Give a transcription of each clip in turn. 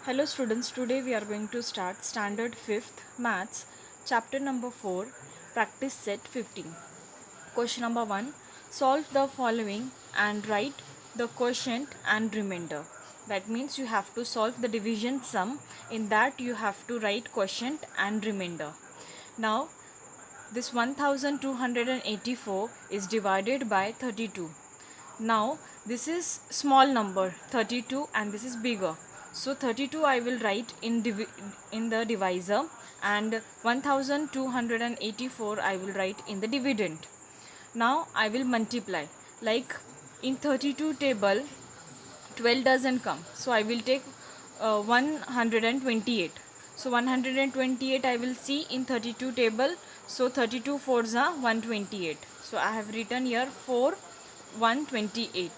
Hello students, today we are going to start standard 5th maths chapter number 4 practice set 15. Question number 1, solve the following and write the quotient and remainder. That means you have to solve the division sum, in that you have to write quotient and remainder. Now this 1284 is divided by 32. Now this is small number 32 and this is bigger. So 32 I will write in the divisor and 1284 I will write in the dividend. Now I will multiply. Like in 32 table 12 doesn't come, so I will take 128. So 128 I will see in 32 table. So 32 fours are 128. So I have written here 4 128.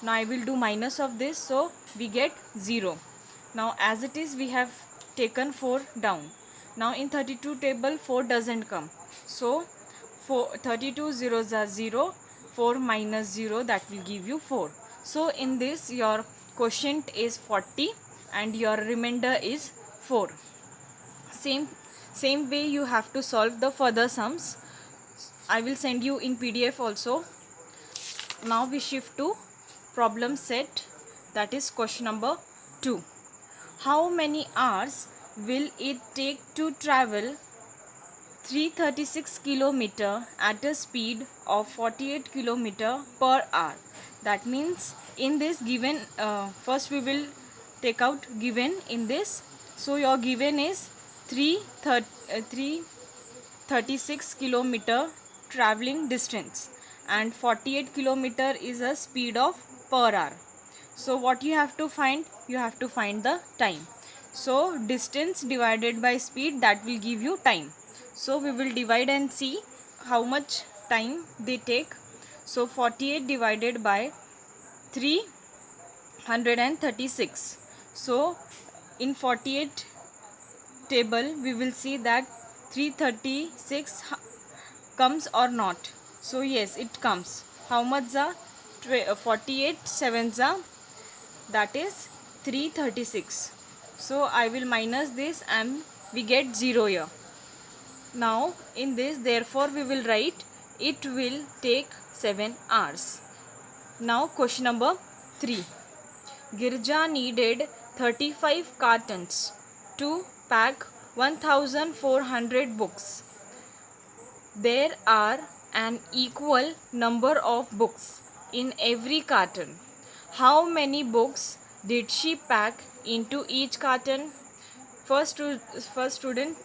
Now I will do minus of this, so we get 0. Now as it is, we have taken 4 down. Now in 32 table 4 doesn't come, so 32 zeros are 0. 4 minus 0, that will give you 4. So in this your quotient is 40 and your remainder is 4. Same way you have to solve the further sums. I will send you in PDF also. Now we shift to problem set, that is question number 2. How many hours will it take to travel 336 kilometer at a speed of 48 kilometer per hour? That means in this given, first we will take out given in this. So your given is 336 kilometer traveling distance and 48 kilometer is a speed of per hour. So what you have to find? You have to find the time. So distance divided by speed, that will give you time. So we will divide and see how much time they take. So 48 divided by 336. So in 48 table we will see that 336 comes or not. So yes, it comes. How much are 48 sevens are, that is 336. So I will minus this and we get 0 here. Now in this, therefore we will write it will take 7 hours. Now question number 3. Girja needed 35 cartons to pack 1400 books. There are an equal number of books in every carton. How many books did she pack into each carton? First student,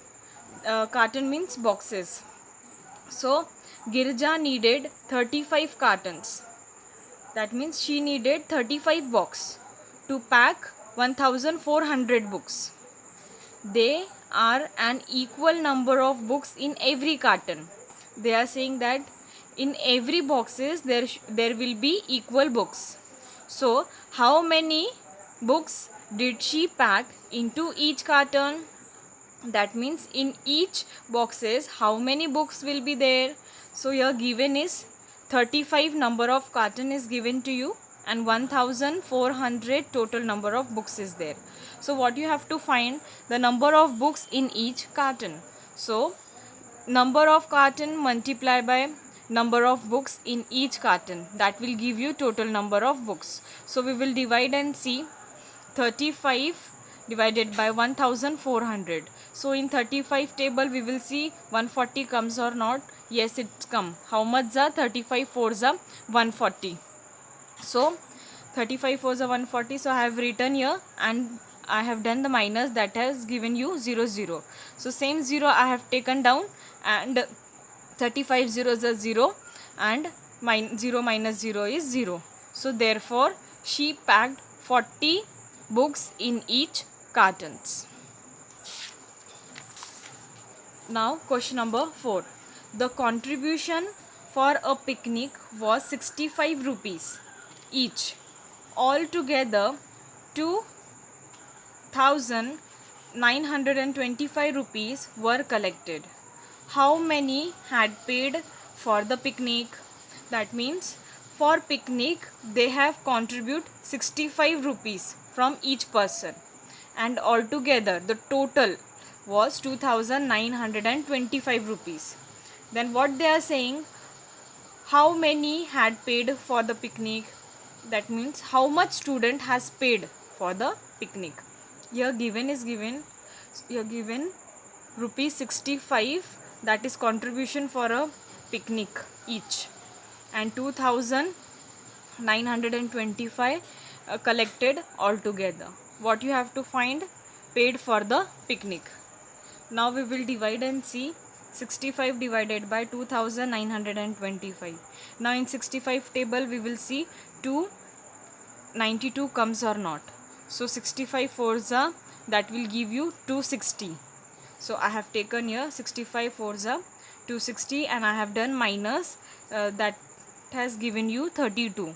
carton means boxes. So Girja needed 35 cartons. That means she needed 35 box to pack 1400 books. They are an equal number of books in every carton. They are saying that in every boxes there will be equal books. So how many books did she pack into each carton? That means in each boxes how many books will be there? So your given is 35 number of carton is given to you and 1400 total number of books is there. So what you have to find? The number of books in each carton. So number of carton multiply by number of books in each carton, that will give you total number of books. So we will divide and see 35 divided by 1400. So in 35 table we will see 140 comes or not. Yes, it's come. How much are 35 fours are 140. So 35 fours are 140. So I have written here and I have done the minus, that has given you 0 0. So same 0 I have taken down and 35 zeros are 0 and 0 minus 0 is 0. So therefore she packed 40 books in each cartons. Now question number 4. The contribution for a picnic was 65 rupees each. Altogether 2,925 rupees were collected. How many had paid for the picnic? That means for picnic they have contribute 65 rupees from each person and altogether the total was 2925 rupees. Then what they are saying, how many had paid for the picnic? That means how much student has paid for the picnic. Here given is given, here given rupees 65, that is contribution for a picnic each, and 2925 collected altogether. What you have to find? Paid for the picnic. Now we will divide and see 65 divided by 2925. Now in 65 table we will see 292 comes or not. So 65 fours are, that will give you 260. So I have taken here 65 fours are 260 and I have done minus, that has given you 32.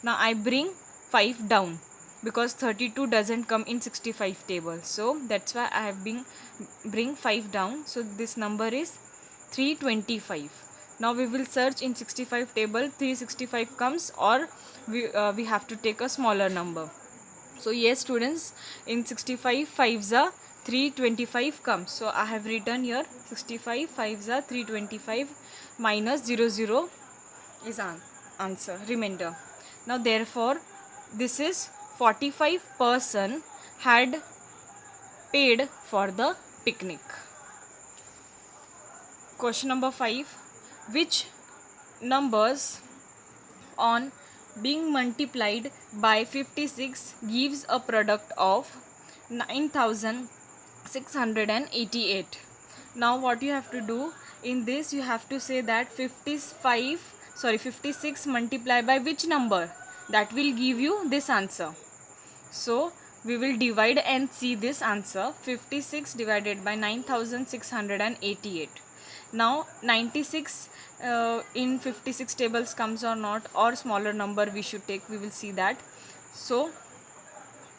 Now I bring 5 down because 32 doesn't come in 65 table. So that's why I have bring 5 down. So this number is 325. Now we will search in 65 table, 365 comes, or we have to take a smaller number. So yes students, in 65 5s are 325 comes. So I have written here 65 5s are 325 minus 00 is answer, remainder. Now therefore this is 45% had paid for the picnic. Question number 5. Which numbers on being multiplied by 56 gives a product of 9688? Now what you have to do in this, you have to say that 56 multiplied by which number, that will give you this answer. So we will divide and see this answer. 56 divided by 9688. Now 96 in 56 tables comes or not, or smaller number we should take, we will see that. So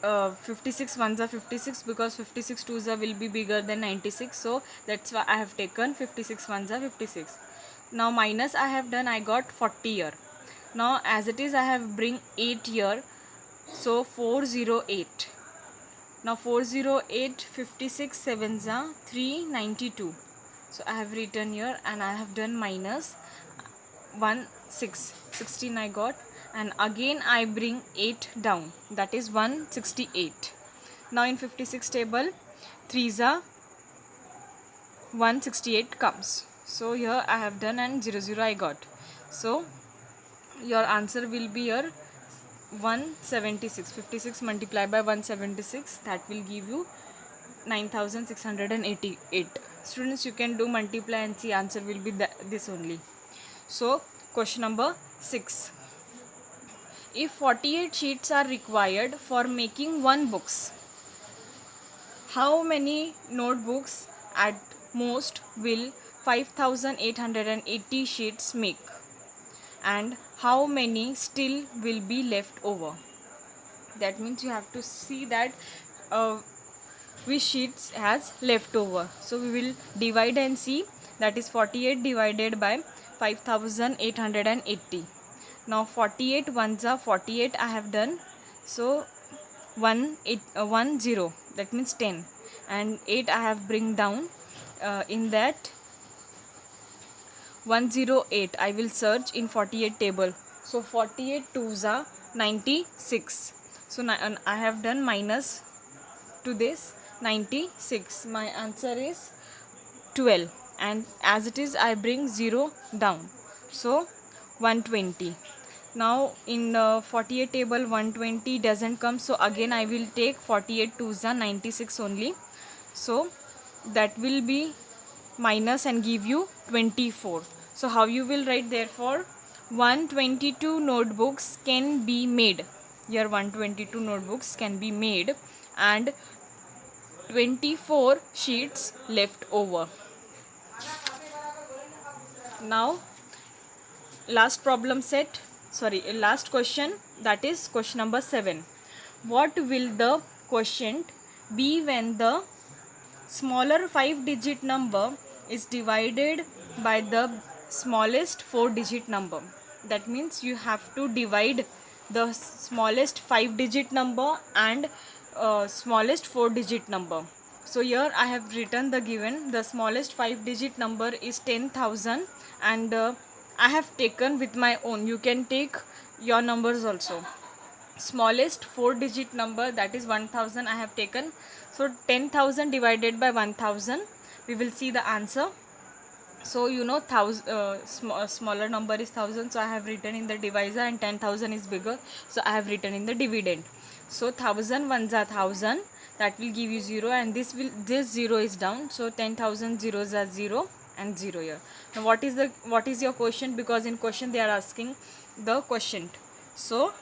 56 ones are 56 because 56 twos are will be bigger than 96. So that's why I have taken 56 ones are 56. Now minus I have done, I got 40 here. Now as it is I have bring 8 here. So 408. Now 408, 56 sevens are 392. So I have written here and I have done minus 16 I got, and again I bring 8 down, that is 168. Now in 56 table 3s are 168 comes. So here I have done and 00 I got. So your answer will be here 176. 56 multiplied by 176, that will give you 9688. Students, you can do multiply and see answer will be this only. So question number 6. If 48 sheets are required for making one books, how many notebooks at most will 5880 sheets make, and how many still will be left over? That means you have to see that which sheets has left over. So we will divide and see, that is 48 divided by 5880. Now 48 ones are 48 I have done. So 10, that means 10, and 8 I have bring down. In that 108 I will search in 48 table. So 48 twos are 96. So I have done minus to this 96. My answer is 12, and as it is I bring 0 down. So 120. Now in 48 table 120 doesn't come, so again I will take 48 twos are 96 only. So that will be minus and give you 24. So how you will write? Therefore 122 notebooks can be made. Here 122 notebooks can be made and 24 sheets left over. Now last question, that is question number 7. What will the quotient be when the smaller 5-digit number is divided by the smallest 4-digit number? That means you have to divide the smallest 5-digit number and smallest 4-digit number. So here I have written the given. The smallest 5-digit number is 10,000, and I have taken with my own. You can take your numbers also. Smallest 4-digit number, that is 1000, I have taken. So 10,000 divided by 1000, we will see the answer. So you know, smaller number is 1000, so I have written in the divisor, and 10,000 is bigger, so I have written in the dividend. So 1000 ones are 1000, that will give you 0, and this 0 is down, so 10,000 zeros are 0 and 0 here. Now what is your question? Because in question they are asking the quotient. So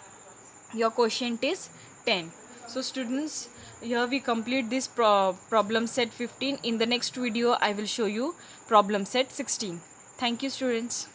your quotient is 10. So students, here we complete this problem set 15. In the next video I will show you problem set 16. Thank you students.